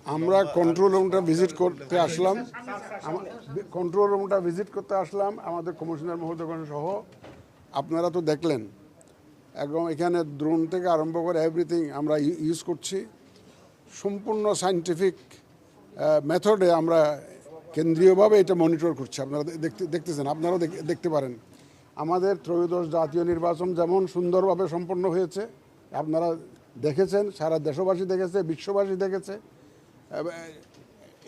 আমরা কন্ট্রোল রুমটা ভিজিট করতে আসলাম আমাদের কমিশনার মহোদয়গণ সহ। আপনারা তো দেখলেন এবং এখানে ড্রোন থেকে আরম্ভ করে এভরিথিং আমরা ইউজ করছি। সম্পূর্ণ সায়েন্টিফিক মেথডে আমরা কেন্দ্রীয়ভাবে এটা মনিটর করছি। আপনারা দেখতেছেন, আপনারাও দেখতে পারেন। আমাদের ত্রয়োদশ জাতীয় নির্বাচন যেমন সুন্দরভাবে সম্পন্ন হয়েছে, আপনারা দেখেছেন, সারা দেশবাসী দেখেছে, বিশ্ববাসী দেখেছে।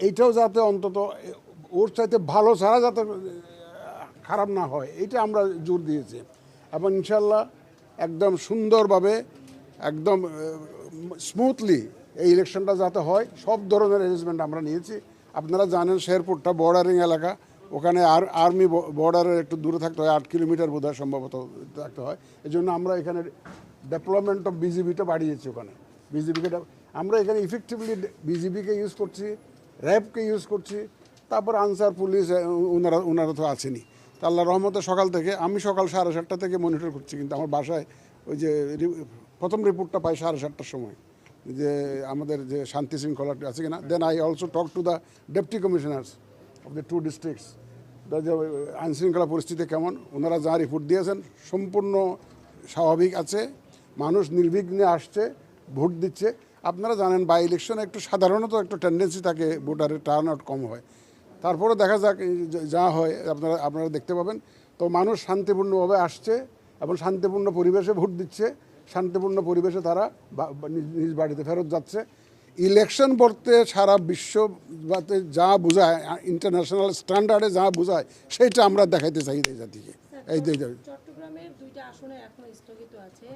এইটাও যাতে অন্তত ওর চাইতে ভালো ছাড়া যাতে খারাপ না হয়, এইটা আমরা জোর দিয়েছি। এবং ইনশাল্লাহ একদম সুন্দরভাবে একদম স্মুথলি এই ইলেকশনটা যাতে হয়, সব ধরনের অ্যারেঞ্জমেন্ট আমরা নিয়েছি। আপনারা জানেন শেরপুরটা বর্ডারিং এলাকা, ওখানে আর্মি বর্ডারের একটু দূরে থাকতে হয়, 8 কিলোমিটার বোধহয় সম্ভবত থাকতে হয়। এই জন্য আমরা এখানে ডেভেলপমেন্ট অফ বিজিবিটা বাড়িয়েছি। ওখানে বিজিবিকে আমরা এখানে ইফেক্টিভলি বিজিবিকে ইউজ করছি, র্যাবকে ইউজ করছি, তারপর আনসার পুলিশ ওনারা তো আছেনই। তা আল্লাহ রহমতে সকাল থেকে আমি সকাল 7:30 থেকে মনিটর করছি, কিন্তু আমার বাসায় ওই যে প্রথম রিপোর্টটা পাই 7:30টার সময় যে আমাদের যে শান্তি শৃঙ্খলাটি আছে কিনা। Then I also talk to the deputy commissioners of the 2 districts, যে আইনশৃঙ্খলা পরিস্থিতি কেমন। ওনারা যা রিপোর্ট দিয়েছেন সম্পূর্ণ স্বাভাবিক আছে, মানুষ নির্বিঘ্নে আসছে, ভোট দিচ্ছে। আপনারা জানেন বাই ইলেকশনে একটু সাধারণত একটু টেন্ডেন্সি থাকে ভোটারের টার্ন আউট কম হয়, তারপরে দেখা যাক যা হয় আপনারা দেখতে পাবেন। তো মানুষ শান্তিপূর্ণভাবে আসছে এবং শান্তিপূর্ণ পরিবেশে ভোট দিচ্ছে, শান্তিপূর্ণ পরিবেশে তারা নিজ বাড়িতে ফেরত যাচ্ছে। ইলেকশন বলতে সারা বিশ্বতে যা বোঝায়, ইন্টারন্যাশনাল স্ট্যান্ডার্ডে যা বোঝায়, সেইটা আমরা দেখাইতে চাই এই জাতিকে। এই চট্টগ্রামের 2টা আসনে এখনো স্থগিত আছে,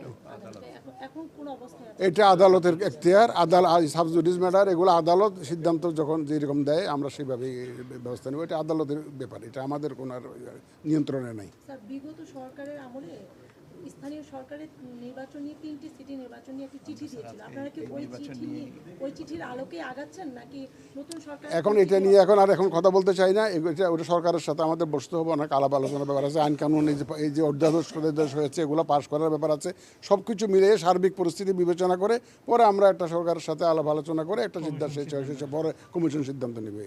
এখন কোন অবস্থায় আছে? এটা আদালতের এখতিয়ার, সাবজুডিস ম্যাটার, এগুলো আদালত সিদ্ধান্ত যখন যেরকম দেয় আমরা সেইভাবেই ব্যবস্থা নেব। এটা আদালতের ব্যাপার, এটা আমাদের কোনো নিয়ন্ত্রণে নাই। স্যার, বিগত সরকারের আমলে স্থানীয় সরকারের নির্বাচন নিয়ে 3টি সিটি নির্বাচন নিয়ে একটি চিঠি দিয়েছিল। আপনারা কি ওই চিঠির আলোকে আগাচ্ছেন নাকি নতুন সরকার? এখন এটা নিয়ে এখন কথা বলতে চাই না। ওটা সরকারের সাথে আমাদের বসতে হবে, অনেক আলাপ আলোচনার ব্যাপার আছে, আইন কানুন এই যে অধ্যাদেশ হয়েছে এগুলো পাশ করার ব্যাপার আছে। সব কিছু মিলিয়ে সার্বিক পরিস্থিতি বিবেচনা করে পরে আমরা একটা সরকারের সাথে আলাপ আলোচনা করে একটা সিদ্ধান্ত, পরে কমিশন সিদ্ধান্ত নেবে।